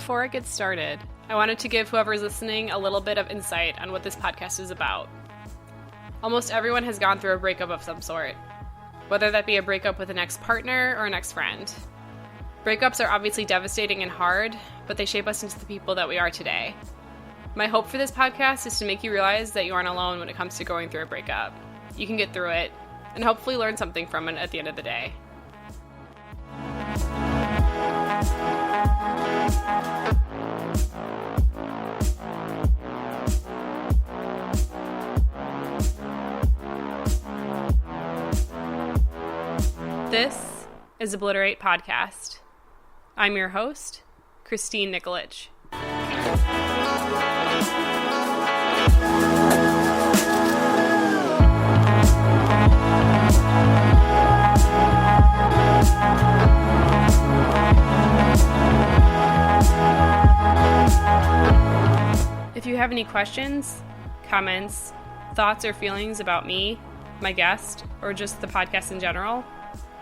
before it gets started, I wanted to give whoever's listening a little bit of insight on what this podcast is about. Almost everyone has gone through a breakup of some sort, whether that be a breakup with an ex-partner or an ex-friend. Breakups are obviously devastating and hard, but they shape us into the people that we are today. My hope for this podcast is to make you realize that you aren't alone when it comes to going through a breakup. You can get through it, and hopefully learn something from it at the end of the day. This is Obliterate Podcast. I'm your host, Christine Nikolic. If you have any questions, comments, thoughts, or feelings about me, my guest, or just the podcast in general,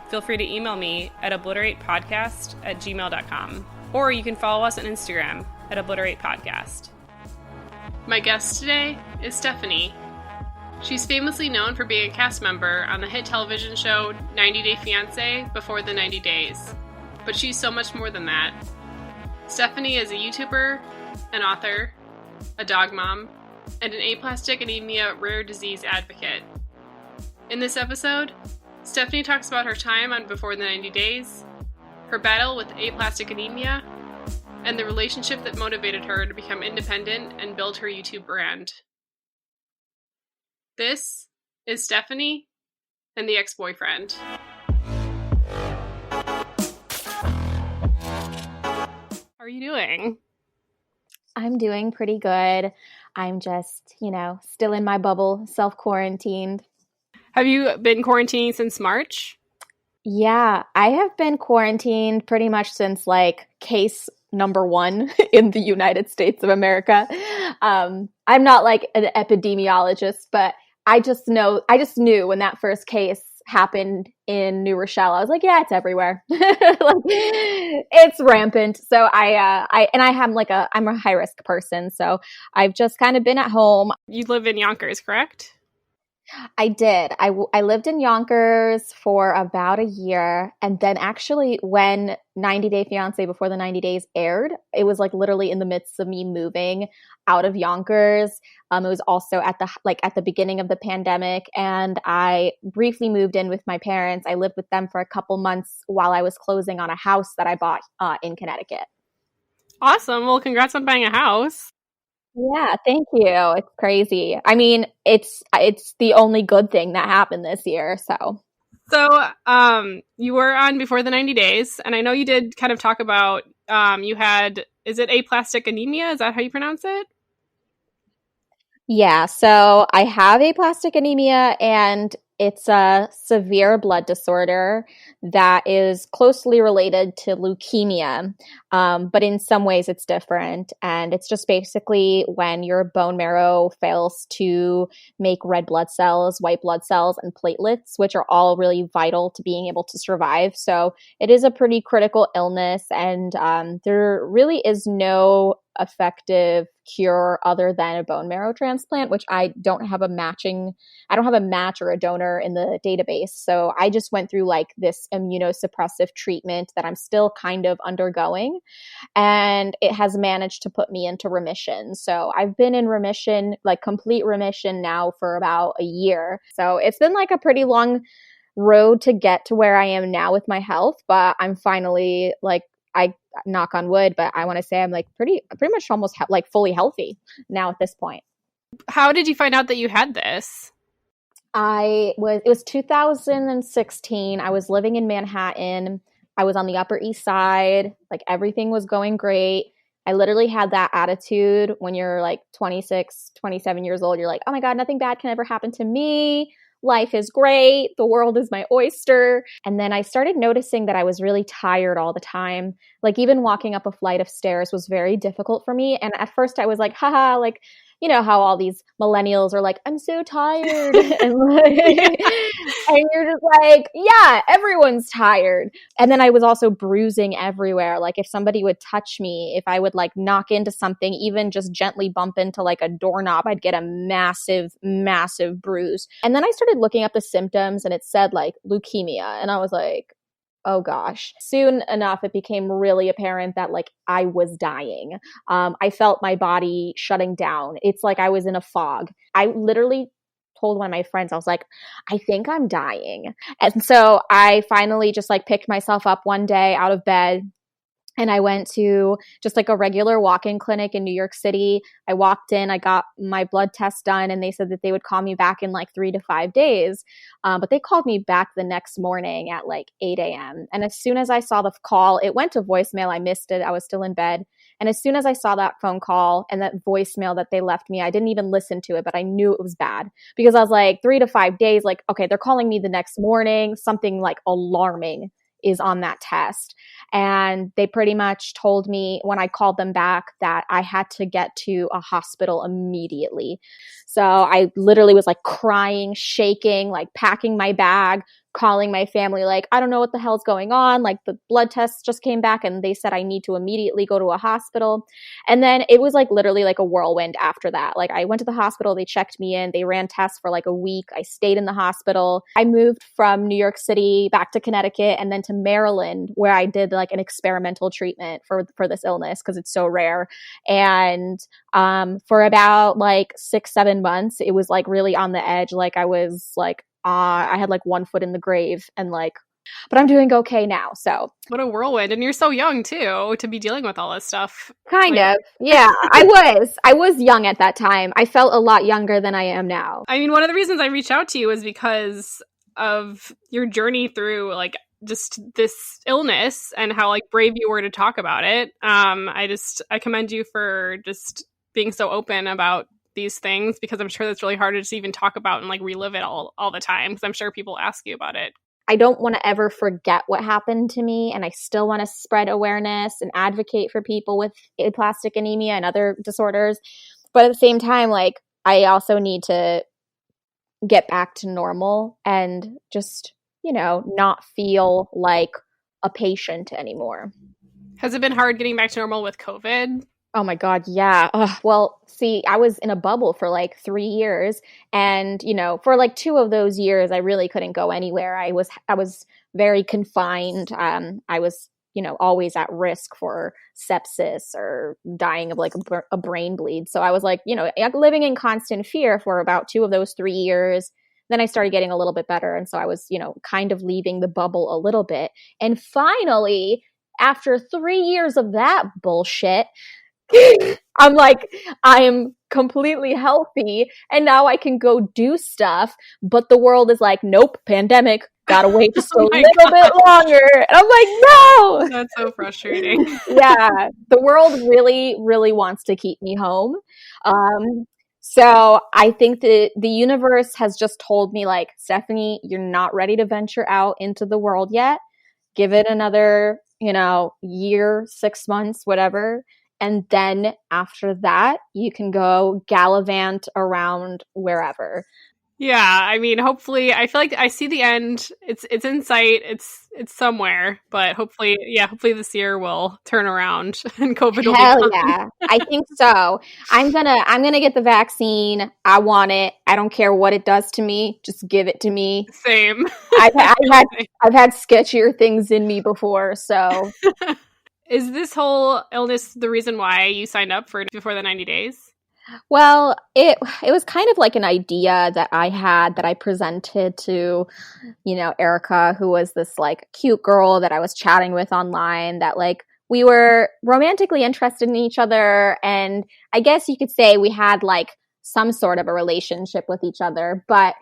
feel free to email me at obliteratepodcast@gmail.com. Or you can follow us on Instagram at obliteratepodcast. My guest today is Stephanie. She's famously known for being a cast member on the hit television show 90 Day Fiancé Before the 90 Days. But she's so much more than that. Stephanie is a YouTuber, an author, a dog mom, and an aplastic anemia rare disease advocate. In this episode, Stephanie talks about her time on Before the 90 Days, her battle with aplastic anemia, and the relationship that motivated her to become independent and build her YouTube brand. This is Stephanie and the ex-boyfriend. How are you doing? I'm doing pretty good. I'm just, still in my bubble, self-quarantined. Have you been quarantining since March? Yeah, I have been quarantined pretty much since case number 1 in the United States of America. I'm not an epidemiologist, but I just knew when that first case happened in New Rochelle. I was like, yeah, it's everywhere. It's rampant. So I'm a high risk person. So I've just kind of been at home. You live in Yonkers, correct? I did. I lived in Yonkers for about a year. And then actually when 90 Day Fiancé Before the 90 Days aired, it was literally in the midst of me moving out of Yonkers. It was also at the beginning of the pandemic. And I briefly moved in with my parents. I lived with them for a couple months while I was closing on a house that I bought in Connecticut. Awesome. Well, congrats on buying a house. Yeah, thank you. It's crazy. I mean, it's the only good thing that happened this year. So, you were on Before the 90 Days, and I know you did kind of talk about you had, is it aplastic anemia? Is that how you pronounce it? Yeah, so I have aplastic anemia, and it's a severe blood disorder that is closely related to leukemia, but in some ways it's different. And it's just basically when your bone marrow fails to make red blood cells, white blood cells, and platelets, which are all really vital to being able to survive. So it is a pretty critical illness, and there really is no effective cure other than a bone marrow transplant, which I don't have a match or a donor in the database. So I just went through this immunosuppressive treatment that I'm still kind of undergoing, and it has managed to put me into remission. So I've been in remission, complete remission now for about a year. So it's been a pretty long road to get to where I am now with my health, but I'm finally I knock on wood, but I want to say I'm pretty much almost fully healthy now at this point. How did you find out that you had this? It was 2016. I was living in Manhattan. I was on the Upper East Side. Everything was going great. I literally had that attitude when you're 26, 27 years old. You're like, oh my God, nothing bad can ever happen to me. Life is great. The world is my oyster. And then I started noticing that I was really tired all the time. Even walking up a flight of stairs was very difficult for me. And at first I was like, haha, you know how all these millennials are like, I'm so tired. And, like, and you're just like, yeah, everyone's tired. And then I was also bruising everywhere. Like if somebody would touch me, if I would like knock into something, even just gently bump into like a doorknob, I'd get a massive, massive bruise. And then I started looking up the symptoms and it said like leukemia. And I was like, oh gosh. Soon enough, it became really apparent that like I was dying. I felt my body shutting down. It's like I was in a fog. I literally told one of my friends, I was like, I think I'm dying. And so I finally just like picked myself up one day out of bed. And I went to just like a regular walk-in clinic in New York City. I walked in, I got my blood test done, and they said that they would call me back in like 3 to 5 days. But they called me back the next morning at like 8 a.m. And as soon as I saw the call, it went to voicemail. I missed it. I was still in bed. And as soon as I saw that phone call and that voicemail that they left me, I didn't even listen to it, but I knew it was bad because I was like 3 to 5 days, like, okay, they're calling me the next morning. Something like alarming is on that test. And they pretty much told me when I called them back that I had to get to a hospital immediately. So I literally was like crying, shaking, like packing my bag, calling my family, like, I don't know what the hell's going on. Like the blood tests just came back and they said I need to immediately go to a hospital. And then it was like literally like a whirlwind after that. Like I went to the hospital, they checked me in, they ran tests for like a week. I stayed in the hospital. I moved from New York City back to Connecticut and then to Maryland where I did like an experimental treatment for this illness because it's so rare. And for about like 6-7 months, it was like really on the edge. Like I was like, I had like one foot in the grave and like, but I'm doing okay now. So what a whirlwind. And you're so young too to be dealing with all this stuff. Kind of. Yeah, I was young at that time. I felt a lot younger than I am now. I mean, one of the reasons I reached out to you is because of your journey through like just this illness and how like brave you were to talk about it. I commend you for just being so open about these things because I'm sure that's really hard to just even talk about and like relive it all the time because I'm sure people ask you about it. I don't want to ever forget what happened to me, and I still want to spread awareness and advocate for people with aplastic anemia and other disorders. But at the same time, like I also need to get back to normal and just, you know, not feel like a patient anymore. Has it been hard getting back to normal with COVID? Oh my God, yeah. Well, see, I was in a bubble for like 3 years. And, you know, for like 2 of those years, I really couldn't go anywhere. I was very confined. I was, you know, always at risk for sepsis or dying of like a brain bleed. So I was like, you know, living in constant fear for about 2 of those 3 years. Then I started getting a little bit better. And so I was, you know, kind of leaving the bubble a little bit. And finally, after 3 years of that bullshit, I'm like, I am completely healthy and now I can go do stuff. But the world is like, nope, pandemic, gotta wait just a little bit longer. And I'm like, no. That's so frustrating. Yeah, the world really, really wants to keep me home. So I think that the universe has just told me like, Stephanie, you're not ready to venture out into the world yet. Give it another, you know, year, 6 months, whatever. And then after that, you can go gallivant around wherever. Yeah, I mean, hopefully, I feel like I see the end. It's in sight. It's somewhere, but hopefully this year will turn around and COVID will be gone. Yeah, I think so. I'm gonna get the vaccine. I want it. I don't care what it does to me. Just give it to me. Same. I've had sketchier things in me before, so. Is this whole illness the reason why you signed up for Before the 90 Days? Well, it was kind of like an idea that I had that I presented to, you know, Erica, who was this like cute girl that I was chatting with online that like we were romantically interested in each other. And I guess you could say we had like some sort of a relationship with each other, but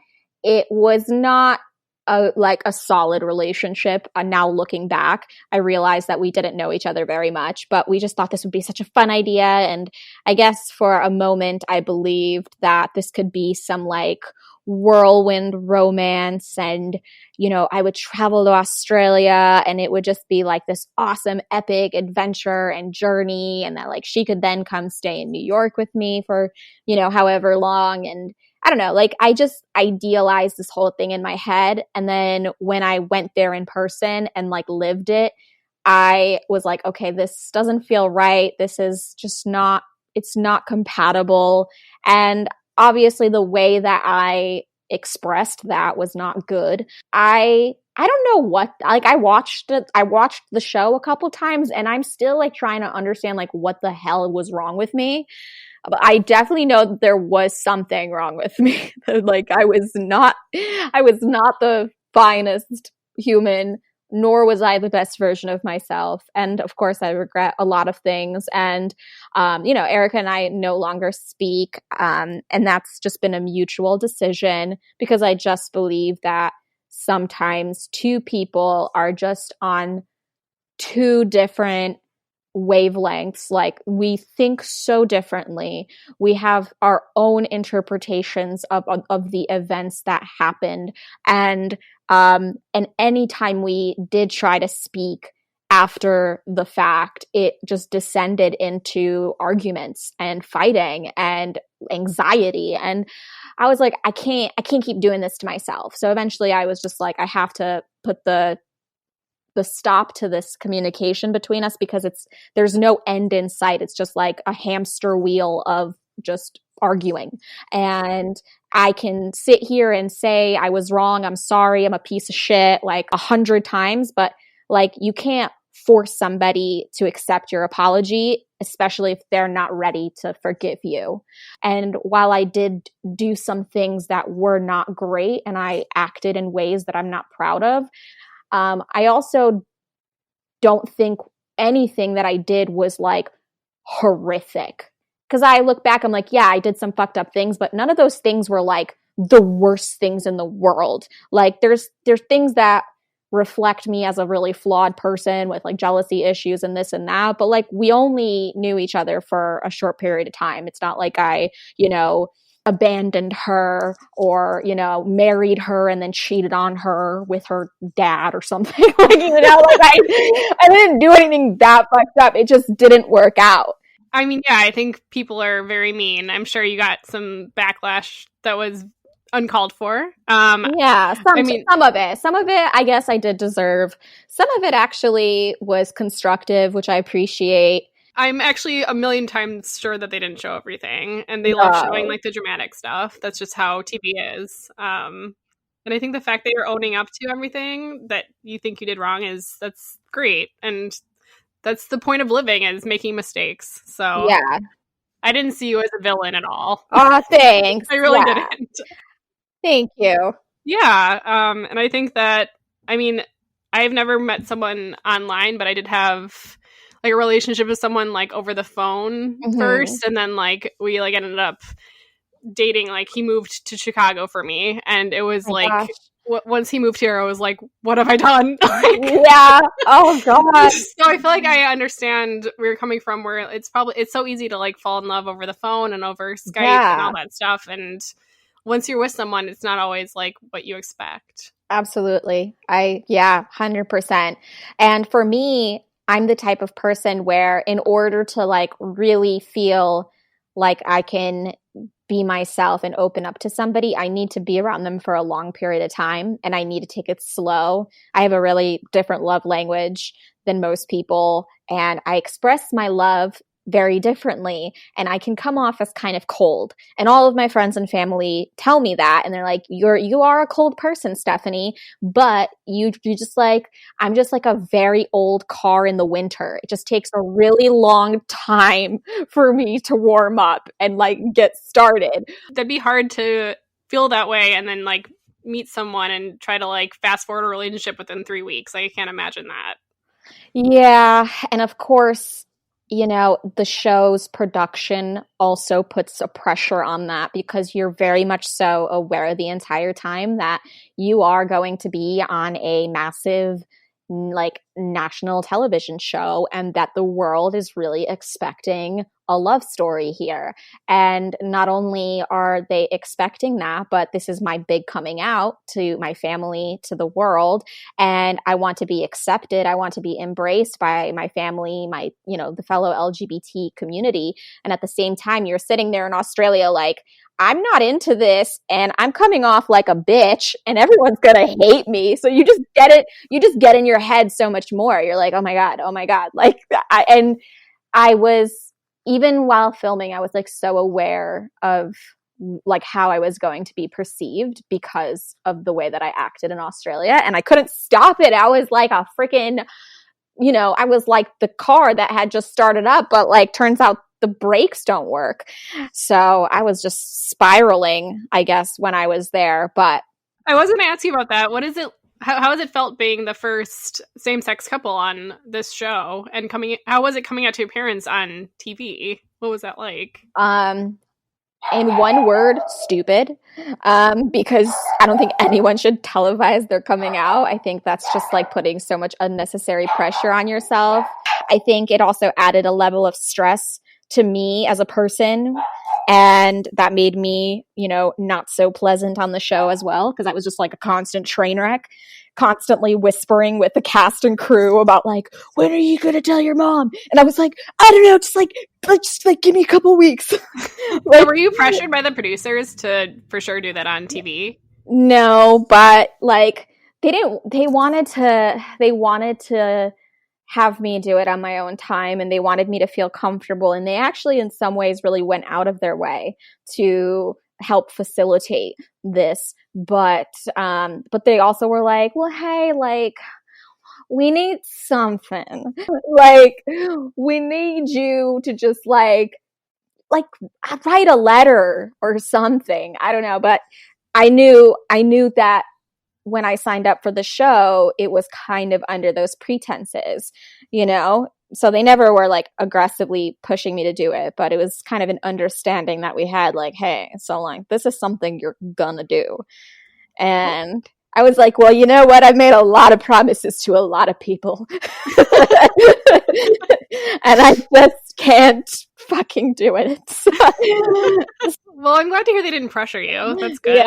it was not a solid relationship. Now looking back, I realized that we didn't know each other very much, but we just thought this would be such a fun idea. And I guess for a moment, I believed that this could be some like whirlwind romance, and I would travel to Australia, and it would just be like this awesome epic adventure and journey, and that like she could then come stay in New York with me for however long. And I don't know, like I just idealized this whole thing in my head, and then when I went there in person and like lived it, I was like, okay, this doesn't feel right. This is just not, it's not compatible. And obviously the way that I expressed that was not good. I don't know what, like I watched the show a couple times, and I'm still like trying to understand like what the hell was wrong with me. But I definitely know that there was something wrong with me. Like I was not the finest human, nor was I the best version of myself. And of course, I regret a lot of things. And, Erica and I no longer speak. And that's just been a mutual decision, because I just believe that sometimes two people are just on two different wavelengths. Like we think so differently. We have our own interpretations of the events that happened. And anytime we did try to speak after the fact, it just descended into arguments and fighting and anxiety. And I was like, I can't keep doing this to myself. So eventually I was just like, I have to put the stop to this communication between us, because there's no end in sight. It's just like a hamster wheel of just arguing. And I can sit here and say I was wrong, I'm sorry, I'm a piece of shit like 100 times, but like you can't force somebody to accept your apology, especially if they're not ready to forgive you. And while I did do some things that were not great and I acted in ways that I'm not proud of, I also don't think anything that I did was like horrific. Because I look back, I'm like, yeah, I did some fucked up things, but none of those things were like the worst things in the world. Like there's things that reflect me as a really flawed person with like jealousy issues and this and that. But like we only knew each other for a short period of time. It's not like I, abandoned her or, married her and then cheated on her with her dad or something. Like, I didn't do anything that fucked up. It just didn't work out. I mean, yeah, I think people are very mean. I'm sure you got some backlash that was uncalled for. Some of it, I guess I did deserve. Some of it actually was constructive, which I appreciate. I'm actually a million times sure that they didn't show everything, and they love showing like the dramatic stuff. That's just how TV is. And I think the fact that you're owning up to everything that you think you did wrong that's great. And that's the point of living, is making mistakes. So yeah, I didn't see you as a villain at all. Oh, thanks. I really didn't. Thank you. Yeah. And I think that, I mean, I've never met someone online, but I did have like a relationship with someone like over the phone first, and then like we like ended up dating. Like he moved to Chicago for me, and it was once he moved here, I was like, what have I done? Yeah. Oh god. So I feel like I understand where you're coming from, where it's so easy to like fall in love over the phone and over Skype and all that stuff, and once you're with someone, it's not always like what you expect. Absolutely. 100%. And for me, I'm the type of person where in order to like really feel like I can be myself and open up to somebody, I need to be around them for a long period of time, and I need to take it slow. I have a really different love language than most people, and I express my love very differently, and I can come off as kind of cold. And all of my friends and family tell me that, and they're like, you are a cold person, Stephanie, but you just like, I'm just like a very old car in the winter. It just takes a really long time for me to warm up and like get started. That'd be hard to feel that way and then like meet someone and try to like fast forward a relationship within 3 weeks. Like, I can't imagine that. Yeah. And of course, the show's production also puts a pressure on that, because you're very much so aware the entire time that you are going to be on a massive like national television show, and that the world is really expecting a love story here. And not only are they expecting that, but this is my big coming out to my family, to the world. And I want to be accepted. I want to be embraced by my family, my, the fellow LGBT community. And at the same time, you're sitting there in Australia like, I'm not into this and I'm coming off like a bitch and everyone's going to hate me. So you just get it. You just get in your head so much more. You're like, oh my God. Like, I was, even while filming, I was like so aware of like how I was going to be perceived because of the way that I acted in Australia. And I couldn't stop it. I was like a freaking, I was like the car that had just started up, but like turns out the brakes don't work. So I was just spiraling, I guess, when I was there. But I was going to ask you about that. What is it? How has it felt being the first same-sex couple on this show, and how was it coming out to your parents on TV? What was that like? In one word, stupid. Because I don't think anyone should televise their coming out. I think that's just like putting so much unnecessary pressure on yourself. I think it also added a level of stress to me as a person, and that made me, not so pleasant on the show as well, because I was just like a constant train wreck, constantly whispering with the cast and crew about like, when are you going to tell your mom? And I was like, I don't know, just give me a couple weeks. Like, were you pressured by the producers to for sure do that on TV? No, but like they wanted to have me do it on my own time, and they wanted me to feel comfortable, and they actually in some ways really went out of their way to help facilitate this, but they also were like, well, hey, like, we need something, like, we need you to just like write a letter or something. I don't know, but I knew that when I signed up for the show, it was kind of under those pretenses, so they never were like aggressively pushing me to do it, but it was kind of an understanding that we had like, hey, so like, this is something you're gonna do. And I was like, well, you know what? I've made a lot of promises to a lot of people. And I just can't fucking do it. Well, I'm glad to hear they didn't pressure you. That's good.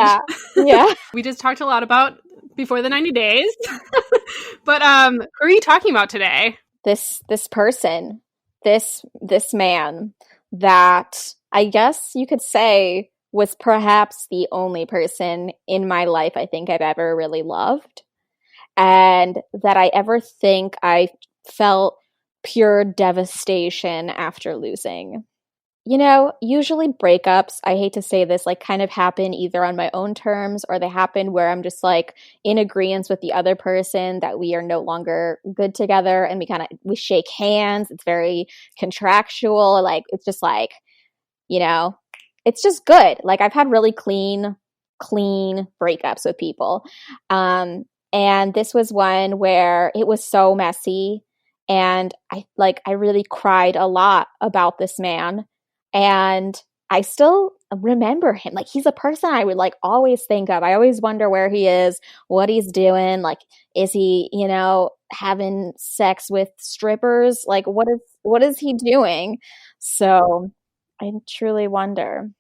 Yeah. We just talked a lot about Before the 90 Days. But who are you talking about today? This person, this man that I guess you could say was perhaps the only person in my life I think I've ever really loved, and that I ever think I felt pure devastation after losing. Usually breakups, I hate to say this, like kind of happen either on my own terms, or they happen where I'm just like in agreement with the other person that we are no longer good together, and we shake hands. It's very contractual. Like, it's just like, it's just good. Like, I've had really clean breakups with people. And this was one where it was so messy, and I really cried a lot about this man. And I still remember him. Like, he's a person I would like always think of. I always wonder where he is, what he's doing. Like, is he, having sex with strippers? Like, what is he doing? So I truly wonder.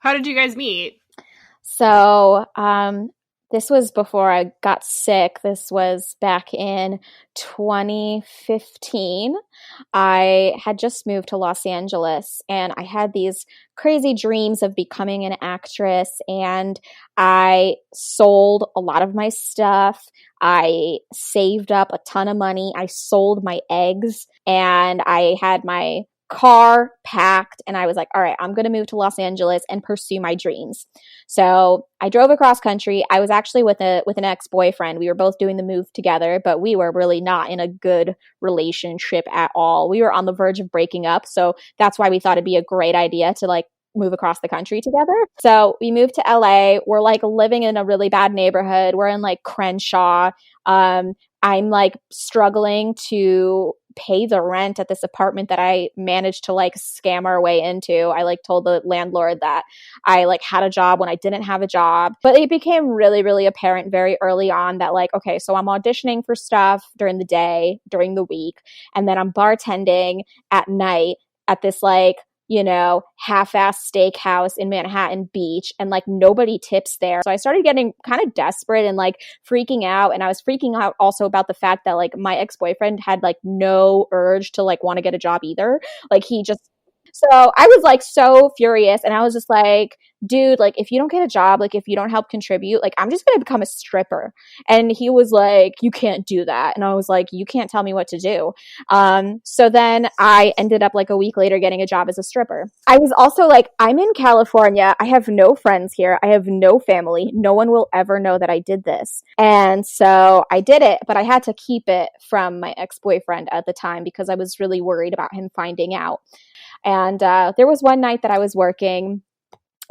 How did you guys meet? So, this was before I got sick. This was back in 2015. I had just moved to Los Angeles, and I had these crazy dreams of becoming an actress, and I sold a lot of my stuff. I saved up a ton of money. I sold my eggs, and I had my car packed, and I was like, all right, I'm going to move to Los Angeles and pursue my dreams. So I drove across country. I was actually with an ex-boyfriend. We were both doing the move together, but we were really not in a good relationship at all. We were on the verge of breaking up. So that's why we thought it'd be a great idea to like move across the country together. So we moved to LA. We're like living in a really bad neighborhood. We're in like Crenshaw. I'm like struggling to pay the rent at this apartment that I managed to like scam our way into. I like told the landlord that I like had a job when I didn't have a job. But it became really, really apparent very early on that like, okay, so I'm auditioning for stuff during the day, during the week, and then I'm bartending at night at this like, you know, half-ass steakhouse in Manhattan Beach, and like nobody tips there. So I started getting kind of desperate and like freaking out. And I was freaking out also about the fact that like my ex-boyfriend had like no urge to like want to get a job either. Like he just, so I was like so furious, and I was just like, dude, like if you don't get a job, like if you don't help contribute, like I'm just going to become a stripper. And he was like, you can't do that. And I was like, you can't tell me what to do. So then I ended up like a week later getting a job as a stripper. I was also like, I'm in California. I have no friends here. I have no family. No one will ever know that I did this. And so I did it, but I had to keep it from my ex-boyfriend at the time because I was really worried about him finding out. And there was one night that I was working,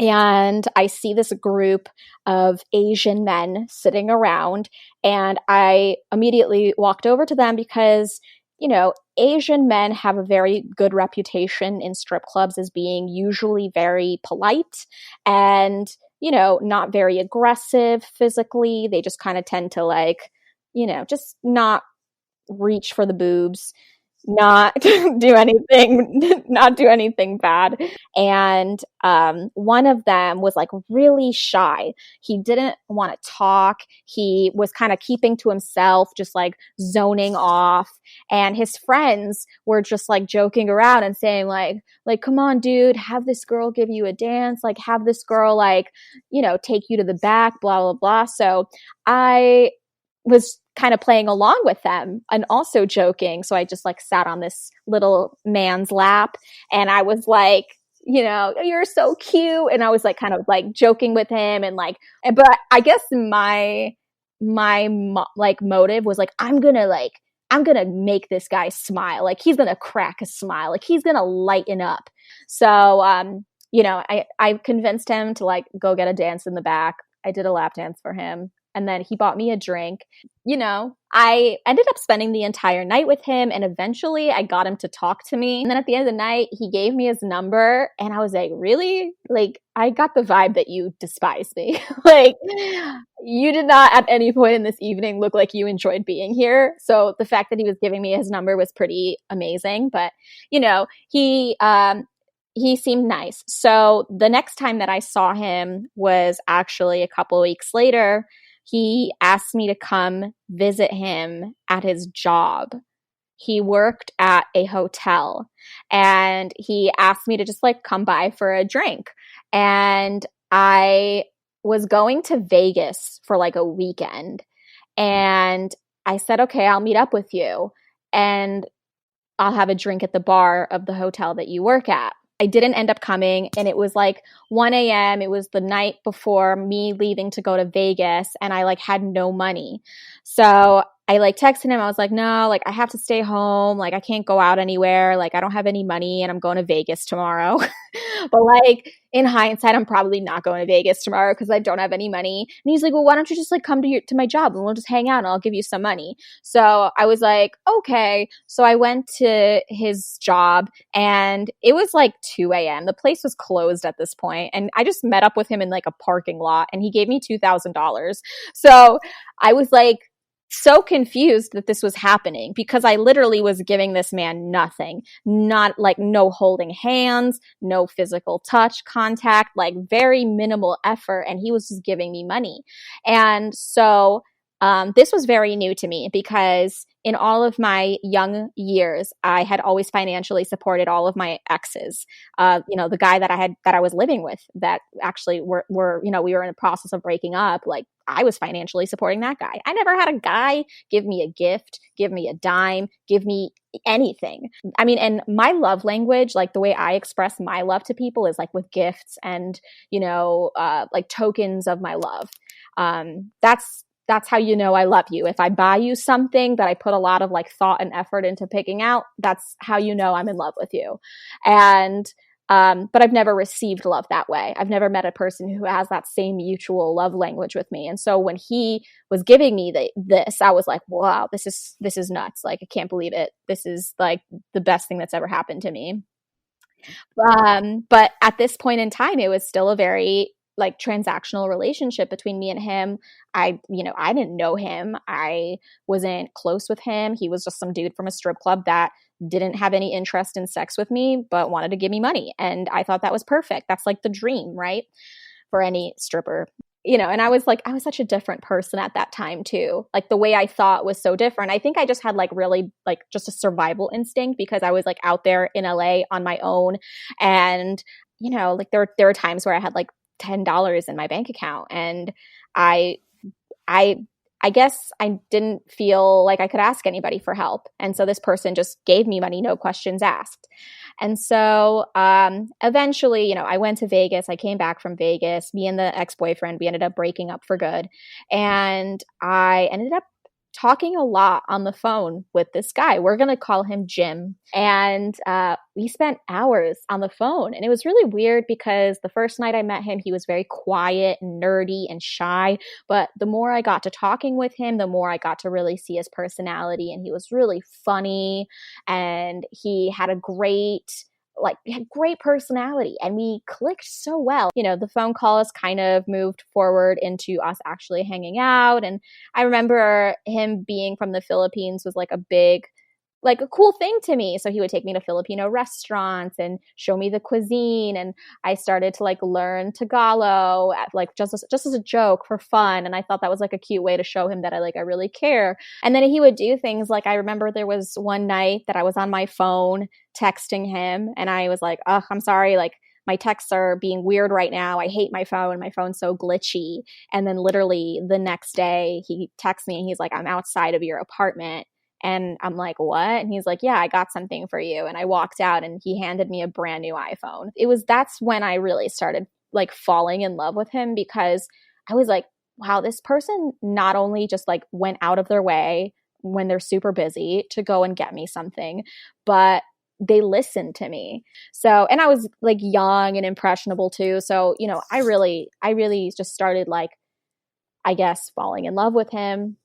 and I see this group of Asian men sitting around, and I immediately walked over to them because, you know, Asian men have a very good reputation in strip clubs as being usually very polite and, you know, not very aggressive physically. They just kind of tend to like, you know, just not reach for the boobs, not do anything bad. And one of them was like really shy. He didn't want to talk. He was kind of keeping to himself, just like zoning off. And his friends were just like joking around and saying like, come on, dude, have this girl give you a dance, like have this girl like, you know, take you to the back, blah, blah, blah. So I was kind of playing along with them and also joking. So I just like sat on this little man's lap, and I was like, you know, you're so cute. And I was like kind of like joking with him, and like, but I guess my like motive was like, I'm gonna make this guy smile. Like he's gonna crack a smile. Like he's gonna lighten up. So, you know, I convinced him to like go get a dance in the back. I did a lap dance for him. And then he bought me a drink. You know, I ended up spending the entire night with him, and eventually I got him to talk to me. And then at the end of the night, he gave me his number, and I was like, really? Like, I got the vibe that you despise me. Like, you did not at any point in this evening look like you enjoyed being here. So the fact that he was giving me his number was pretty amazing. But, you know, he seemed nice. So the next time that I saw him was actually a couple of weeks later. He asked me to come visit him at his job. He worked at a hotel, and he asked me to just like come by for a drink. And I was going to Vegas for like a weekend, and I said, okay, I'll meet up with you and I'll have a drink at the bar of the hotel that you work at. I didn't end up coming, and it was like 1 a.m. It was the night before me leaving to go to Vegas, and I like had no money. So I like texted him. I was like, no, like I have to stay home. Like I can't go out anywhere. Like I don't have any money, and I'm going to Vegas tomorrow. But like in hindsight, I'm probably not going to Vegas tomorrow because I don't have any money. And he's like, well, why don't you just like come to my job and we'll just hang out and I'll give you some money. So I was like, okay. So I went to his job, and it was like 2 a.m. The place was closed at this point, and I just met up with him in like a parking lot, and he gave me $2,000. So I was like so confused that this was happening because I literally was giving this man nothing, not like no holding hands, no physical touch contact, like very minimal effort. And he was just giving me money. And so this was very new to me because in all of my young years, I had always financially supported all of my exes. You know, the guy that I was living with that actually were, you know, we were in the process of breaking up. Like I was financially supporting that guy. I never had a guy give me a gift, give me a dime, give me anything. I mean, and my love language, like the way I express my love to people is like with gifts and, you know, like tokens of my love. That's how you know I love you. If I buy you something that I put a lot of like thought and effort into picking out, that's how you know I'm in love with you. And But I've never received love that way. I've never met a person who has that same mutual love language with me. And so when he was giving me this, I was like, wow, this is nuts. Like, I can't believe it. This is like the best thing that's ever happened to me. But at this point in time, it was still a very like transactional relationship between me and him. I didn't know him. I wasn't close with him. He was just some dude from a strip club that didn't have any interest in sex with me, but wanted to give me money. And I thought that was perfect. That's like the dream, right? For any stripper. And I was such a different person at that time too. Like, the way I thought was so different. I think I just had like really like just a survival instinct, because I was like out there in LA on my own. And, like there were times where I had like $10 in my bank account, and I guess I didn't feel like I could ask anybody for help. And so this person just gave me money, no questions asked. And so eventually, I went to Vegas. I came back from Vegas. Me and the ex-boyfriend, we ended up breaking up for good. And I ended up talking a lot on the phone with this guy. We're going to call him Jim. And we spent hours on the phone. And it was really weird, because the first night I met him, he was very quiet and nerdy and shy. But the more I got to talking with him, the more I got to really see his personality. And he was really funny. And he had great personality, and we clicked so well. The phone calls kind of moved forward into us actually hanging out. And I remember him being from the Philippines was like a cool thing to me. So he would take me to Filipino restaurants and show me the cuisine. And I started to like learn Tagalog just as a joke for fun. And I thought that was like a cute way to show him that I really care. And then he would do things like, I remember there was one night that I was on my phone texting him, and I was like, oh, I'm sorry. Like, my texts are being weird right now. I hate my phone. My phone's so glitchy. And then literally the next day he texts me and he's like, I'm outside of your apartment. And I'm like, what? And he's like, yeah, I got something for you. And I walked out, and he handed me a brand new iPhone. That's when I really started like falling in love with him, because I was like, wow, this person not only just like went out of their way when they're super busy to go and get me something, but they listened to me. So, and I was like young and impressionable too. So, I really just started like, I guess, falling in love with him.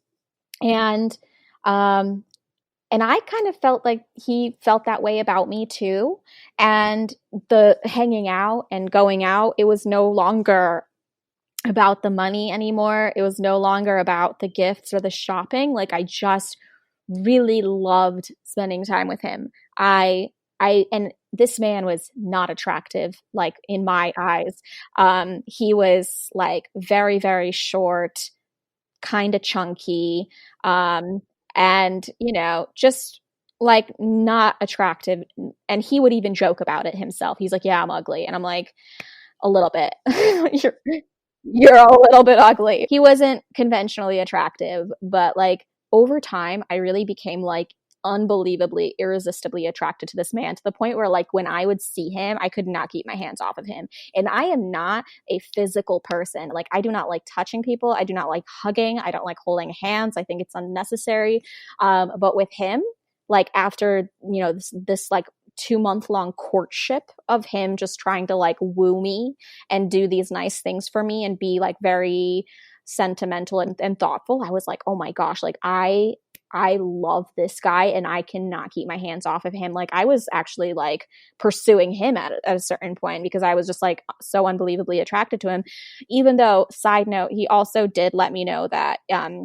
And I kind of felt like he felt that way about me too. And the hanging out and going out, it was no longer about the money anymore. It was no longer about the gifts or the shopping. Like, I just really loved spending time with him. And this man was not attractive, like in my eyes. He was like very, very short, kind of chunky, and just like not attractive. And he would even joke about it himself. He's like, yeah, I'm ugly. And I'm like, a little bit. you're a little bit ugly. He wasn't conventionally attractive, but like over time I really became like unbelievably irresistibly attracted to this man, to the point where like when I would see him, I could not keep my hands off of him. And I am not a physical person. Like, I do not like touching people. I do not like hugging. I don't like holding hands. I think it's unnecessary. But with him, like after, this like 2-month long courtship of him just trying to like woo me and do these nice things for me and be like very sentimental and thoughtful, I was like, oh my gosh, like I love this guy and I cannot keep my hands off of him. Like, I was actually like pursuing him at a certain point, because I was just like so unbelievably attracted to him. Even though, side note, he also did let me know that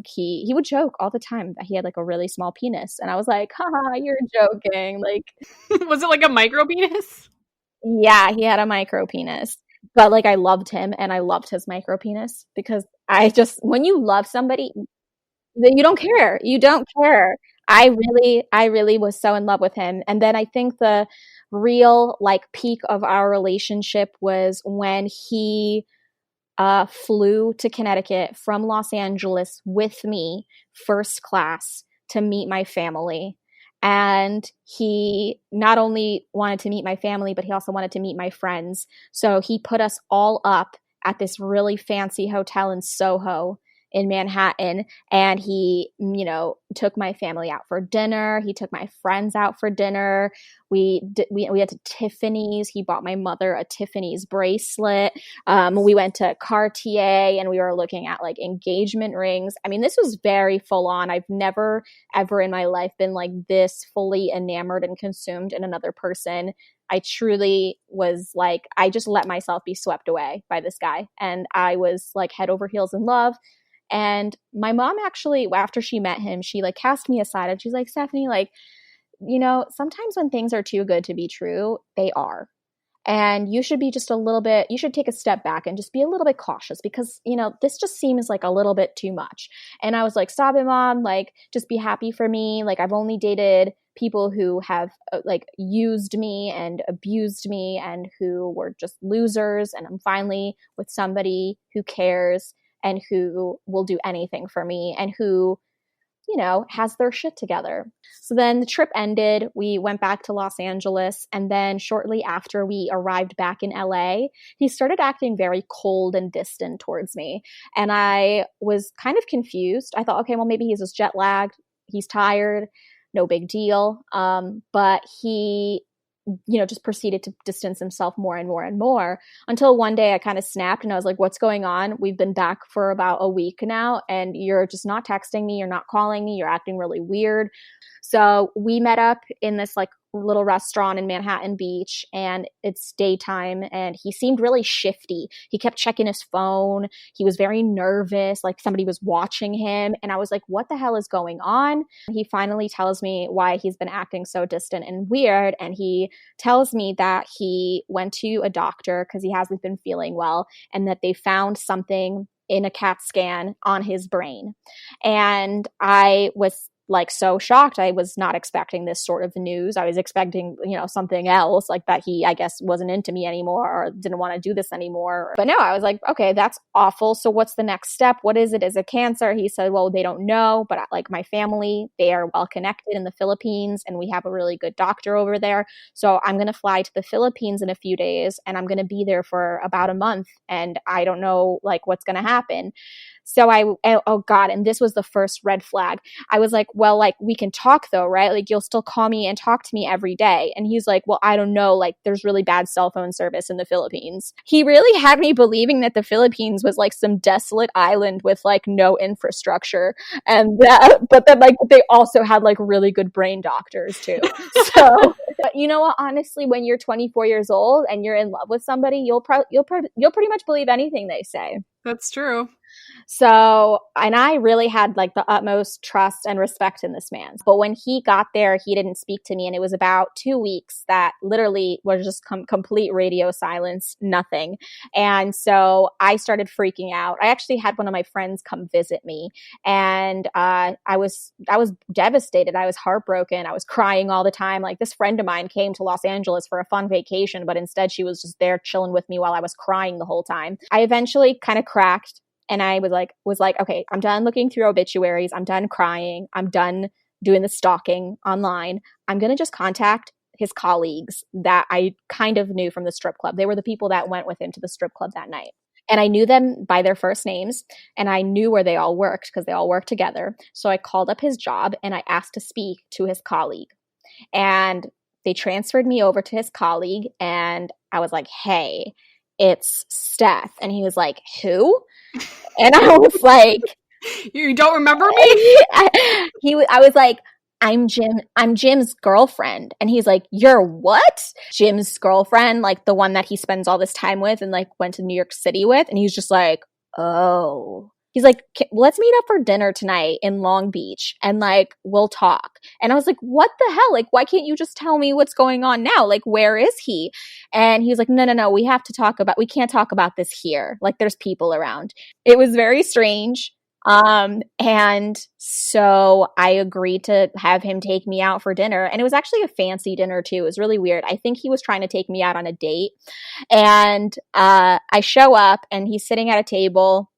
he would joke all the time that he had like a really small penis. And I was like, haha, you're joking. Like, was it like a micro penis? Yeah, he had a micro penis. But like, I loved him and I loved his micro penis, because when you love somebody, you don't care. You don't care. I really was so in love with him. And then I think the real like peak of our relationship was when he flew to Connecticut from Los Angeles with me, first class, to meet my family. And he not only wanted to meet my family, but he also wanted to meet my friends. So he put us all up at this really fancy hotel in Soho. in Manhattan, and he, you know, took my family out for dinner. He took my friends out for dinner. We had to Tiffany's. He bought my mother a Tiffany's bracelet. We went to Cartier, and we were looking at like engagement rings. I mean, this was very full on. I've never ever in my life been like this fully enamored and consumed in another person. I truly was like, I just let myself be swept away by this guy, and I was like head over heels in love. And my mom actually, after she met him, she like cast me aside and she's like, Stephanie, like, you know, sometimes when things are too good to be true, they are. And you should be just a little bit, you should take a step back and just be a little bit cautious because, you know, this just seems like a little bit too much. And I was like, stop it, Mom. Like, just be happy for me. Like, I've only dated people who have like used me and abused me and who were just losers. And I'm finally with somebody who cares and who will do anything for me and who, you know, has their shit together. So then the trip ended. We went back to Los Angeles. And then shortly after we arrived back in LA, he started acting very cold and distant towards me. And I was kind of confused. I thought, okay, well, maybe he's just jet lagged. He's tired. No big deal. But he, you know, just proceeded to distance himself more and more and more until one day I kind of snapped and I was like, what's going on? We've been back for about a week now and you're just not texting me. You're not calling me. You're acting really weird. So we met up in this like little restaurant in Manhattan Beach and it's daytime and he seemed really shifty. He kept checking his phone. He was very nervous, like somebody was watching him. And I was like, what the hell is going on? He finally tells me why he's been acting so distant and weird. And he tells me that he went to a doctor because he hasn't been feeling well and that they found something in a CAT scan on his brain. And I was like so shocked. I was not expecting this sort of news. I was expecting, you know, something else like that he, I guess, wasn't into me anymore or didn't want to do this anymore. But no, I was like, okay, that's awful. So what's the next step? What is it? Is it cancer? He said, well, they don't know, but like my family, they are well connected in the Philippines and we have a really good doctor over there. So I'm going to fly to the Philippines in a few days and I'm going to be there for about a month. And I don't know like what's going to happen. So oh God, and this was the first red flag. I was like, well, like we can talk though, right? Like you'll still call me and talk to me every day. And he's like, well, I don't know. Like there's really bad cell phone service in the Philippines. He really had me believing that the Philippines was like some desolate island with like no infrastructure. And but then like they also had like really good brain doctors too. So, but you know what? Honestly, when you're 24 years old and you're in love with somebody, you'll pretty much believe anything they say. That's true. So, and I really had like the utmost trust and respect in this man. But when he got there, he didn't speak to me. And it was about 2 weeks that literally was just complete radio silence, nothing. And so I started freaking out. I actually had one of my friends come visit me and I was devastated. I was heartbroken. I was crying all the time. Like this friend of mine came to Los Angeles for a fun vacation, but instead she was just there chilling with me while I was crying the whole time. I eventually kind of cracked. And I was like, okay, I'm done looking through obituaries. I'm done crying. I'm done doing the stalking online. I'm going to just contact his colleagues that I kind of knew from the strip club. They were the people that went with him to the strip club that night. And I knew them by their first names and I knew where they all worked because they all worked together. So I called up his job and I asked to speak to his colleague. And they transferred me over to his colleague and I was like, hey, it's Steph. And he was like, who? And I was like, you don't remember me? I was like, I'm Jim's girlfriend. And he's like, you're what? Jim's girlfriend, like the one that he spends all this time with and like went to New York City with. And he's just like, oh. He's like, let's meet up for dinner tonight in Long Beach and like, we'll talk. And I was like, what the hell? Like, why can't you just tell me what's going on now? Like, where is he? And he was like, no, we can't talk about this here. Like, there's people around. It was very strange. And so I agreed to have him take me out for dinner. And it was actually a fancy dinner too. It was really weird. I think he was trying to take me out on a date. And I show up and he's sitting at a table.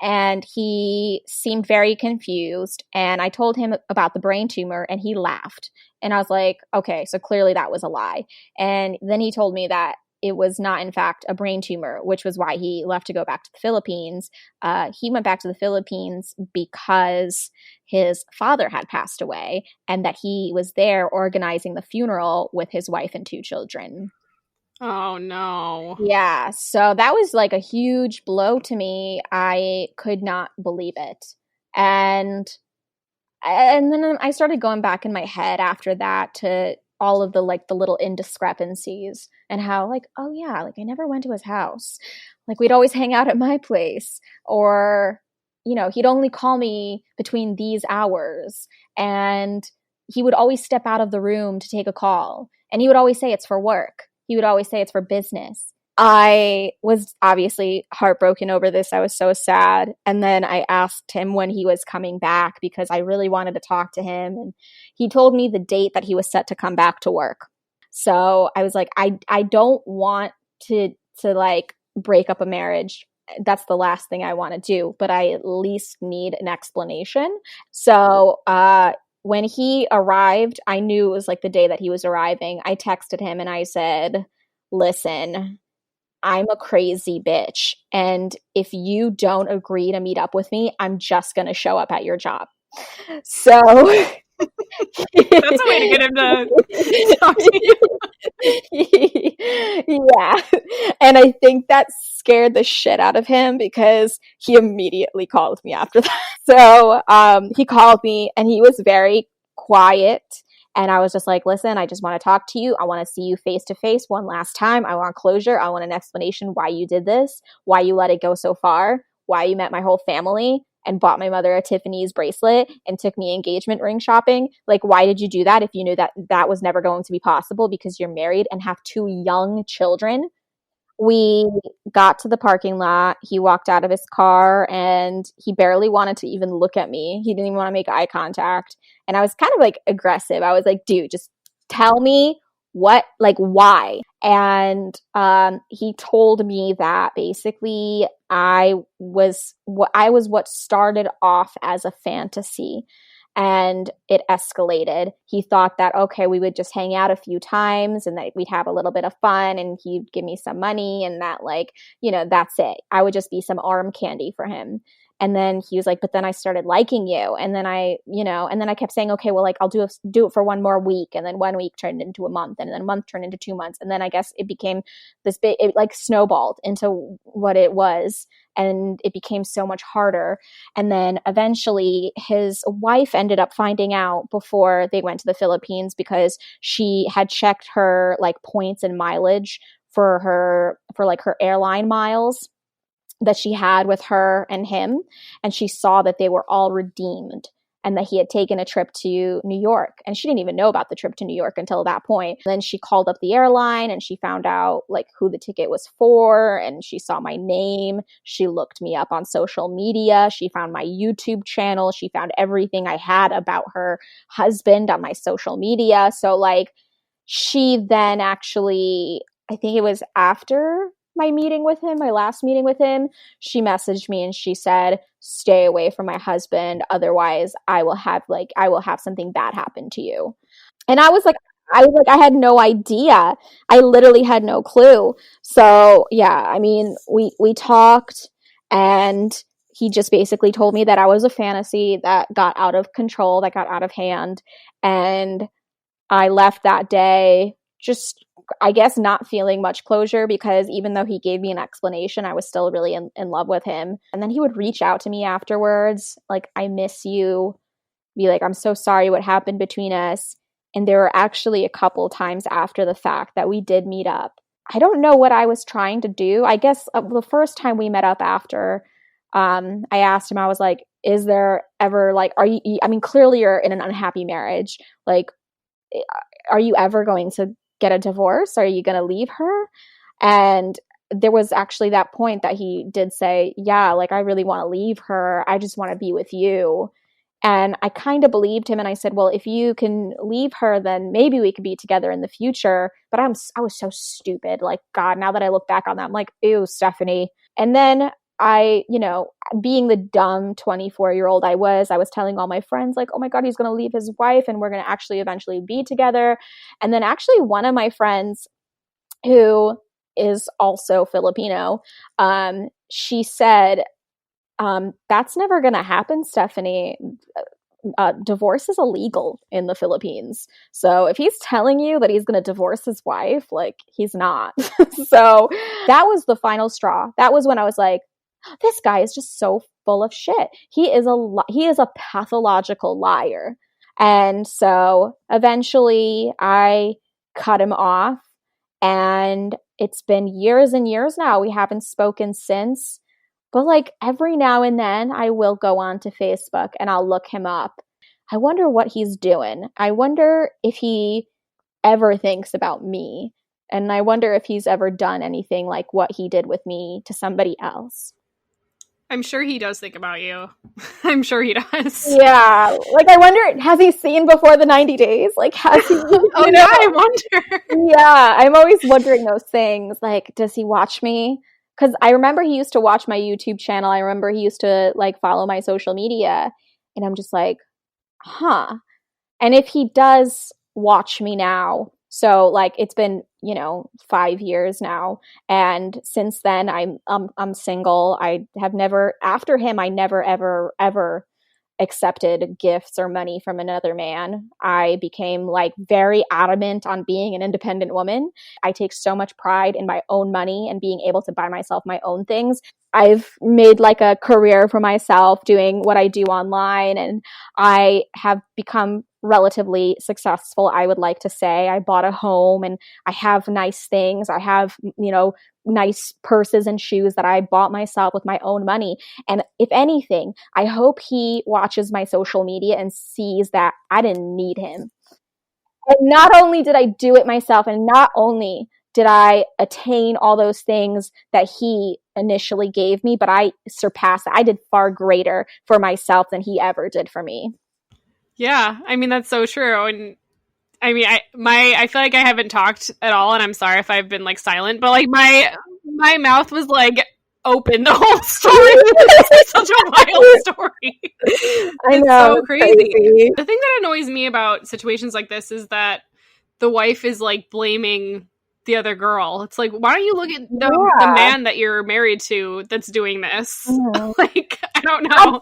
And he seemed very confused. And I told him about the brain tumor and he laughed. And I was like, okay, so clearly that was a lie. And then he told me that it was not, in fact, a brain tumor, which was why he left to go back to the Philippines. He went back to the Philippines because his father had passed away and that he was there organizing the funeral with his wife and 2 children. Oh, no. Yeah, so that was like a huge blow to me. I could not believe it. And then I started going back in my head after that to all of the like the little indiscrepancies and how like, oh yeah, like I never went to his house. Like we'd always hang out at my place, or he'd only call me between these hours, and he would always step out of the room to take a call, and he would always say it's for work. He would always say it's for business. I was obviously heartbroken over this. I was so sad. And then I asked him when he was coming back because I really wanted to talk to him. And he told me the date that he was set to come back to work. So I was like, I don't want to like break up a marriage. That's the last thing I want to do, but I at least need an explanation. So when he arrived, I knew it was like the day that he was arriving. I texted him and I said, listen, I'm a crazy bitch. And if you don't agree to meet up with me, I'm just going to show up at your job. So that's a way to get him to talk to you. Yeah. And I think that scared the shit out of him because he immediately called me after that. So he called me and he was very quiet. And I was just like, listen, I just want to talk to you. I want to see you face to face one last time. I want closure. I want an explanation why you did this, why you let it go so far, why you met my whole family and bought my mother a Tiffany's bracelet and took me engagement ring shopping. Like, why did you do that if you knew that that was never going to be possible because you're married and have 2 young children? We got to the parking lot. He walked out of his car and he barely wanted to even look at me. He didn't even want to make eye contact. And I was kind of like aggressive. I was like, dude, just tell me what, like, why? And he told me that basically I was what started off as a fantasy. And it escalated. He thought that, okay, we would just hang out a few times and that we'd have a little bit of fun and he'd give me some money and that, like, that's it. I would just be some arm candy for him. And then he was like, but then I started liking you. And then and then I kept saying, okay, well, like, I'll do it for 1 more week. And then 1 week turned into a month, and then a month turned into 2 months. And then I guess it became this bit, it like snowballed into what it was. And it became so much harder. And then eventually his wife ended up finding out before they went to the Philippines because she had checked her like points and mileage for her airline miles that she had with her and him. And she saw that they were all redeemed and that he had taken a trip to New York. And she didn't even know about the trip to New York until that point. Then she called up the airline and she found out like who the ticket was for. And she saw my name. She looked me up on social media. She found my YouTube channel. She found everything I had about her husband on my social media. So like she then actually, I think it was after my last meeting with him, she messaged me and she said, stay away from my husband. Otherwise I will have something bad happen to you. And I had no idea. I literally had no clue. So yeah, I mean, we talked and he just basically told me that I was a fantasy that got out of control, that got out of hand. And I left that day just, I guess, not feeling much closure because even though he gave me an explanation, I was still really in love with him. And then he would reach out to me afterwards, like, I miss you, be like, I'm so sorry what happened between us. And there were actually a couple times after the fact that we did meet up. I don't know what I was trying to do. I guess the first time we met up after, I asked him, I was like, is there ever like, clearly you're in an unhappy marriage. Like, are you ever going to get a divorce? Are you going to leave her? And there was actually that point that he did say, yeah, like, I really want to leave her. I just want to be with you. And I kind of believed him. And I said, well, if you can leave her, then maybe we could be together in the future. But I was so stupid. Like, God, now that I look back on that, I'm like, ew, Stephanie. And then I, being the dumb 24-year-old I was telling all my friends, like, oh my God, he's going to leave his wife and we're going to actually eventually be together. And then actually one of my friends who is also Filipino, she said, that's never going to happen, Stephanie. Divorce is illegal in the Philippines. So if he's telling you that he's going to divorce his wife, like, he's not. So that was the final straw. That was when I was like, this guy is just so full of shit. He is a pathological liar. And so eventually I cut him off, and it's been years and years now. We haven't spoken since. But like every now and then I will go on to Facebook and I'll look him up. I wonder what he's doing. I wonder if he ever thinks about me. And I wonder if he's ever done anything like what he did with me to somebody else. I'm sure he does think about you. I'm sure he does. Yeah. Like, I wonder, has he seen Before the 90 Days? Like, has he? Oh, yeah, I wonder. Yeah, I'm always wondering those things. Like, does he watch me? Because I remember he used to watch my YouTube channel. I remember he used to, like, follow my social media. And I'm just like, huh. And if he does watch me now, so, like, it's been, 5 years now. And since then, I'm single. I have never, after him, I never, ever, ever accepted gifts or money from another man. I became like very adamant on being an independent woman. I take so much pride in my own money and being able to buy myself my own things. I've made like a career for myself doing what I do online, and I have become relatively successful, I would like to say. I bought a home and I have nice things. I have, nice purses and shoes that I bought myself with my own money. And if anything, I hope he watches my social media and sees that I didn't need him. And not only did I do it myself, and not only did I attain all those things that he initially gave me, but I surpassed it. I did far greater for myself than he ever did for me. Yeah, I mean, that's so true. And I mean, I feel like I haven't talked at all, and I'm sorry if I've been like silent, but like my mouth was like open the whole story. It's such a wild story. I know, so crazy. The thing that annoys me about situations like this is that the wife is like blaming the other girl. It's like, why don't you look at the man that you're married to that's doing this? Like, I don't know.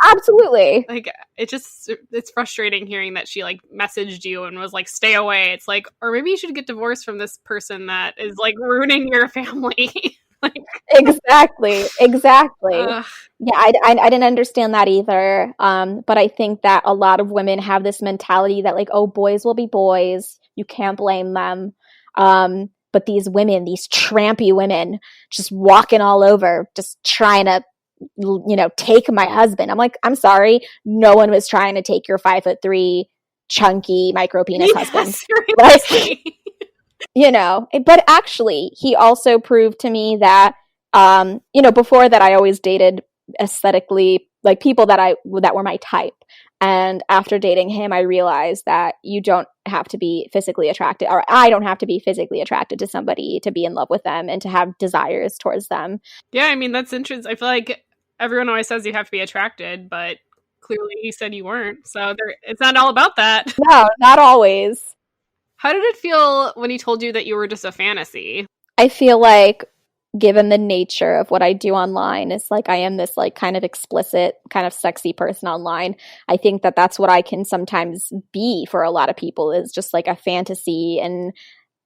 Absolutely. Like, it's frustrating hearing that she like messaged you and was like, stay away. It's like, or maybe you should get divorced from this person that is like ruining your family. Like, exactly. Yeah, I didn't understand that either. But I think that a lot of women have this mentality that like, oh, boys will be boys. You can't blame them. But these women, these trampy women, just walking all over, just trying to, take my husband. I'm like, I'm sorry, no one was trying to take your 5'3" chunky micro penis husband. Like, but actually, he also proved to me that, before that, I always dated aesthetically, like people that were my type. And after dating him, I realized that you don't have to be physically attracted, or I don't have to be physically attracted to somebody to be in love with them and to have desires towards them. Yeah, I mean, that's interesting. I feel like everyone always says you have to be attracted, but clearly he said you weren't. So it's not all about that. No, not always. How did it feel when he told you that you were just a fantasy? I feel like, given the nature of what I do online, it's like I am this like kind of explicit, kind of sexy person online. I think that that's what I can sometimes be for a lot of people, is just like a fantasy, and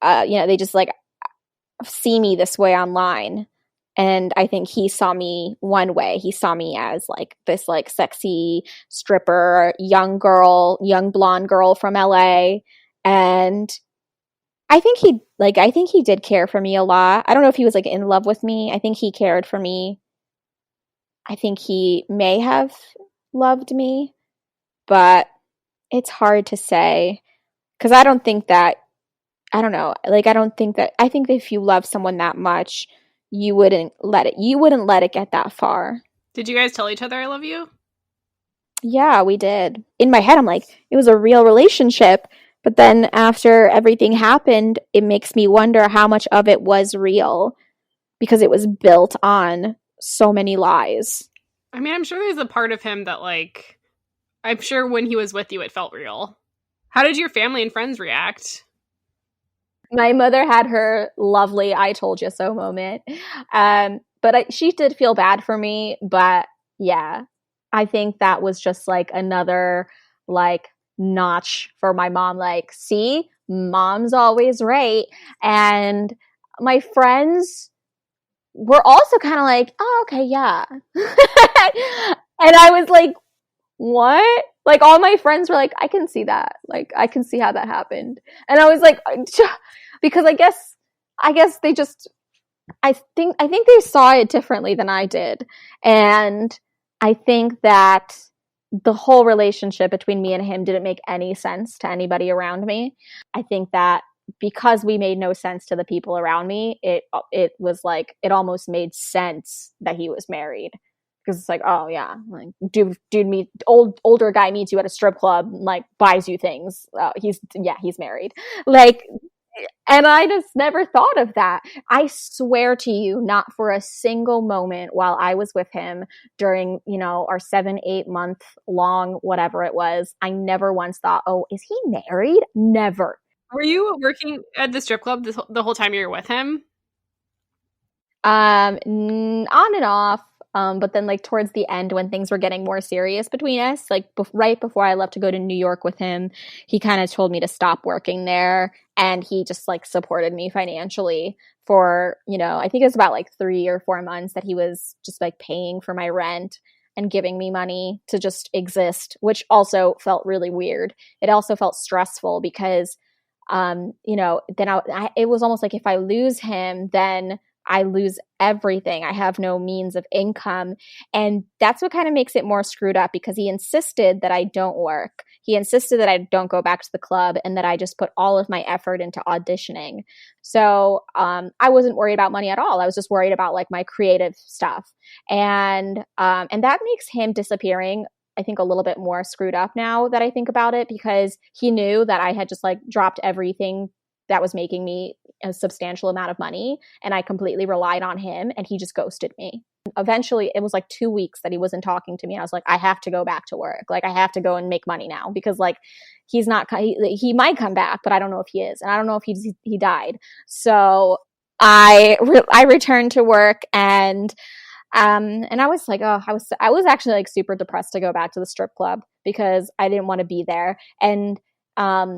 they just like see me this way online. And I think he saw me one way. He saw me as like this like sexy stripper, young blonde girl from LA. And I think he did care for me a lot. I don't know if he was like in love with me. I think he cared for me. I think he may have loved me, but it's hard to say, because I think that if you love someone that much, you wouldn't let it get that far. Did you guys tell each other I love you? Yeah, we did. In my head, I'm like, it was a real relationship. But then after everything happened, it makes me wonder how much of it was real, because it was built on so many lies. I mean, I'm sure there's a part of him that, like, I'm sure when he was with you, it felt real. How did your family and friends react? My mother had her lovely "I told you so" moment. But she did feel bad for me. But yeah, I think that was just like another like notch for my mom. Like, see, mom's always right. And my friends were also kind of like, oh, okay, yeah. And I was like, what? Like, all my friends were like, I can see that. Like, I can see how that happened. And I was like, because I guess they just, I think they saw it differently than I did. And I think that the whole relationship between me and him didn't make any sense to anybody around me. I think that because we made no sense to the people around me, it was like it almost made sense that he was married, because it's like, oh yeah, like dude meet older guy meets you at a strip club, like buys you things. He's married, like. And I just never thought of that. I swear to you, not for a single moment while I was with him during, our 7-8 month long, whatever it was, I never once thought, oh, is he married? Never. Were you working at the strip club the whole time you were with him? On and off. But then like towards the end when things were getting more serious between us, like right before I left to go to New York with him, he kind of told me to stop working there, and he just like supported me financially for, I think it was about like 3 or 4 months that he was just like paying for my rent and giving me money to just exist, which also felt really weird. It also felt stressful because then it was almost like if I lose him, then I lose everything. I have no means of income. And that's what kind of makes it more screwed up, because he insisted that I don't work. He insisted that I don't go back to the club and that I just put all of my effort into auditioning. So I wasn't worried about money at all. I was just worried about like my creative stuff. And that makes him disappearing, I think, a little bit more screwed up now that I think about it, because he knew that I had just like dropped everything that was making me a substantial amount of money, and I completely relied on him, and he just ghosted me. Eventually, it was like 2 weeks that he wasn't talking to me. I was like, I have to go back to work. Like, I have to go and make money now, because like he might come back, but I don't know if he is, and I don't know if he died. So I returned to work, and I was like, oh, I was actually like super depressed to go back to the strip club because I didn't want to be there. And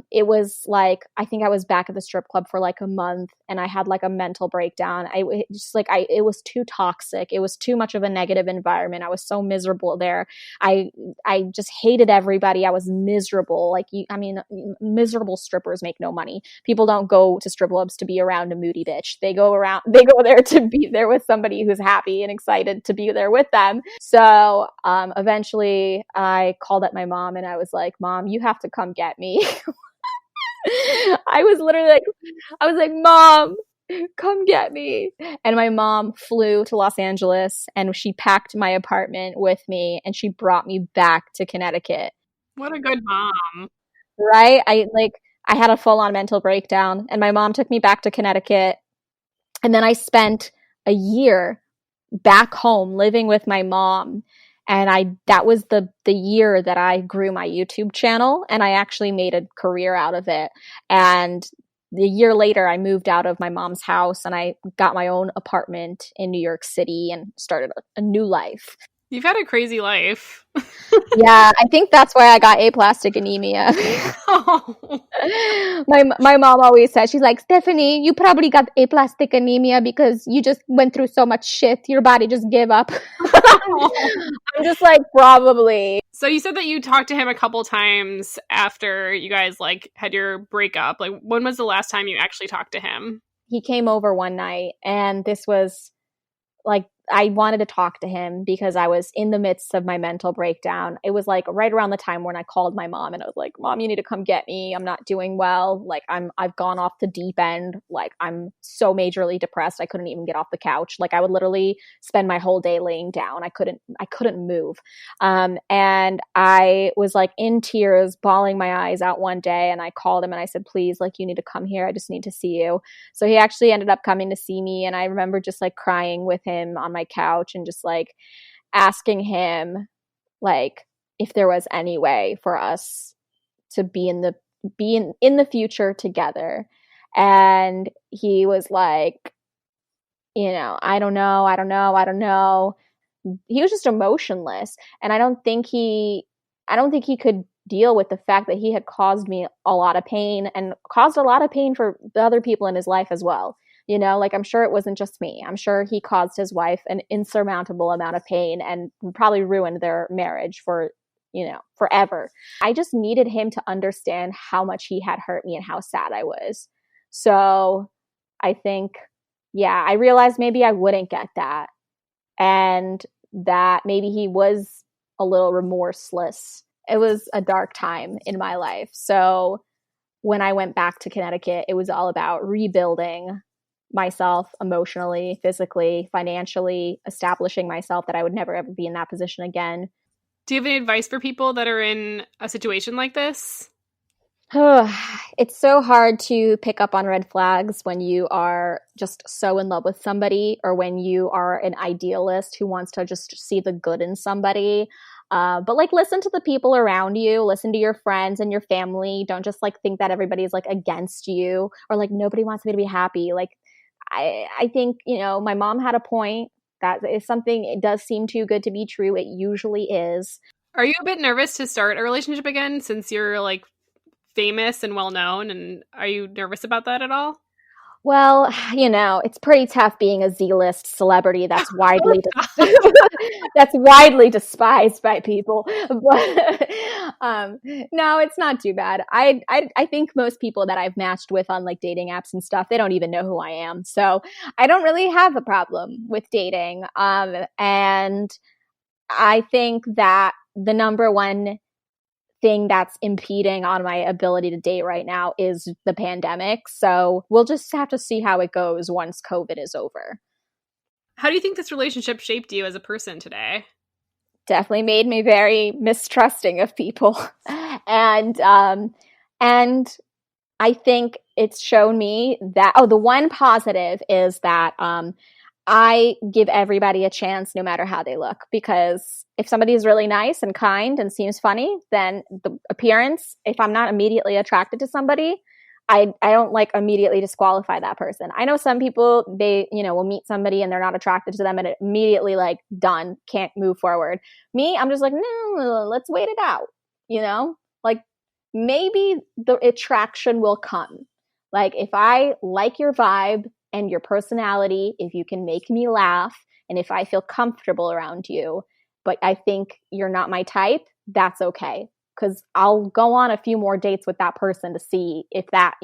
it was like, I think I was back at the strip club for like a month, and I had like a mental breakdown. It was too toxic. It was too much of a negative environment. I was so miserable there. I just hated everybody. I was miserable. Miserable strippers make no money. People don't go to strip clubs to be around a moody bitch. They go there to be there with somebody who's happy and excited to be there with them. So, eventually I called up my mom and I was like, Mom, you have to come get me. I was like, Mom, come get me. And my mom flew to Los Angeles, and she packed my apartment with me, and she brought me back to Connecticut. What a good mom. Right? I had a full-on mental breakdown, and my mom took me back to Connecticut. And then I spent a year back home living with my mom. And that was the year that I grew my YouTube channel, and I actually made a career out of it. And the year later, I moved out of my mom's house and I got my own apartment in New York City and started a new life. You've had a crazy life. Yeah, I think that's why I got aplastic anemia. Oh. My mom always says, she's like, Stephanie, you probably got aplastic anemia because you just went through so much shit. Your body just gave up. I'm just like, probably. So you said that you talked to him a couple times after you guys like had your breakup. Like, when was the last time you actually talked to him? He came over one night, and this was like, I wanted to talk to him because I was in the midst of my mental breakdown. It was like right around the time when I called my mom and I was like, Mom, you need to come get me. I'm not doing well. Like I've gone off the deep end. Like I'm so majorly depressed. I couldn't even get off the couch. Like I would literally spend my whole day laying down. I couldn't move. And I was like in tears, bawling my eyes out one day. And I called him and I said, please, like you need to come here. I just need to see you. So he actually ended up coming to see me. And I remember just like crying with him on my couch and just like asking him like if there was any way for us to be in the future together. And he was like, I don't know. He was just emotionless. And I don't think he could deal with the fact that he had caused me a lot of pain and caused a lot of pain for the other people in his life as well. Like, I'm sure it wasn't just me. I'm sure he caused his wife an insurmountable amount of pain and probably ruined their marriage for, forever. I just needed him to understand how much he had hurt me and how sad I was. So I think, I realized maybe I wouldn't get that, and that maybe he was a little remorseless. It was a dark time in my life. So when I went back to Connecticut, it was all about rebuilding myself emotionally, physically, financially, establishing myself that I would never ever be in that position again. Do you have any advice for people that are in a situation like this? It's so hard to pick up on red flags when you are just so in love with somebody, or when you are an idealist who wants to just see the good in somebody. But like, listen to the people around you, listen to your friends and your family. Don't just like think that everybody's like against you, or like nobody wants me to be happy. Like, I think, my mom had a point. That is something, it does seem too good to be true. It usually is. Are you a bit nervous to start a relationship again, since you're like famous and well known? And are you nervous about that at all? Well, it's pretty tough being a Z-list celebrity that's widely that's widely despised by people. But no, it's not too bad. I think most people that I've matched with on like dating apps and stuff, they don't even know who I am. So I don't really have a problem with dating. And I think that the number one thing that's impeding on my ability to date right now is the pandemic. So we'll just have to see how it goes once COVID is over. How do you think this relationship shaped you as a person today? Definitely made me very mistrusting of people. And I think it's shown me that, the one positive is that I give everybody a chance no matter how they look, because if somebody is really nice and kind and seems funny, then the appearance, if I'm not immediately attracted to somebody, I don't like immediately disqualify that person. I know some people, they, will meet somebody and they're not attracted to them and it immediately like done, can't move forward. Me, I'm just like, no, let's wait it out. Like maybe the attraction will come. Like if I like your vibe and your personality, if you can make me laugh, and if I feel comfortable around you, but I think you're not my type, that's okay. Because I'll go on a few more dates with that person to see if that,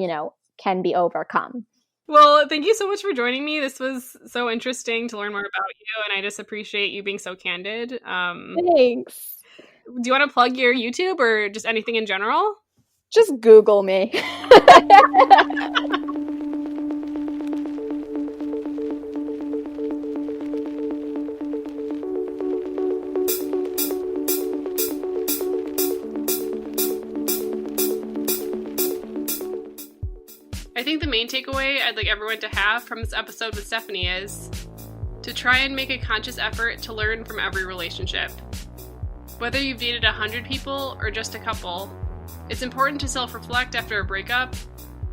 can be overcome. Well, thank you so much for joining me. This was so interesting to learn more about you, and I just appreciate you being so candid. Thanks. Do you want to plug your YouTube or just anything in general? Just Google me. I think the main takeaway I'd like everyone to have from this episode with Stephanie is to try and make a conscious effort to learn from every relationship. Whether you've dated 100 people or just a couple, it's important to self-reflect after a breakup,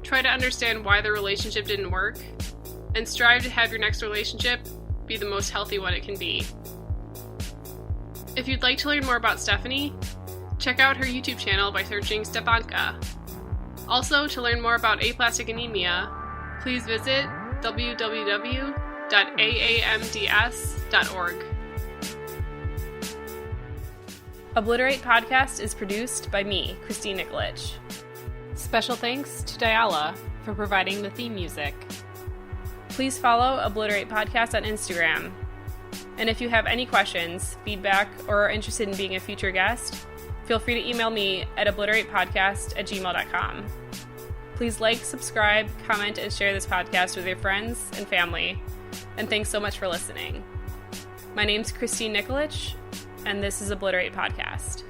try to understand why the relationship didn't work, and strive to have your next relationship be the most healthy one it can be. If you'd like to learn more about Stephanie, check out her YouTube channel by searching Stefanka. Also, to learn more about aplastic anemia, please visit www.aamds.org. Obliterate Podcast is produced by me, Christine Nikolic. Special thanks to Diala for providing the theme music. Please follow Obliterate Podcast on Instagram. And if you have any questions, feedback, or are interested in being a future guest, feel free to email me at obliteratepodcast@gmail.com. Please like, subscribe, comment, and share this podcast with your friends and family. And thanks so much for listening. My name's Christine Nikolic, and this is Obliterate Podcast.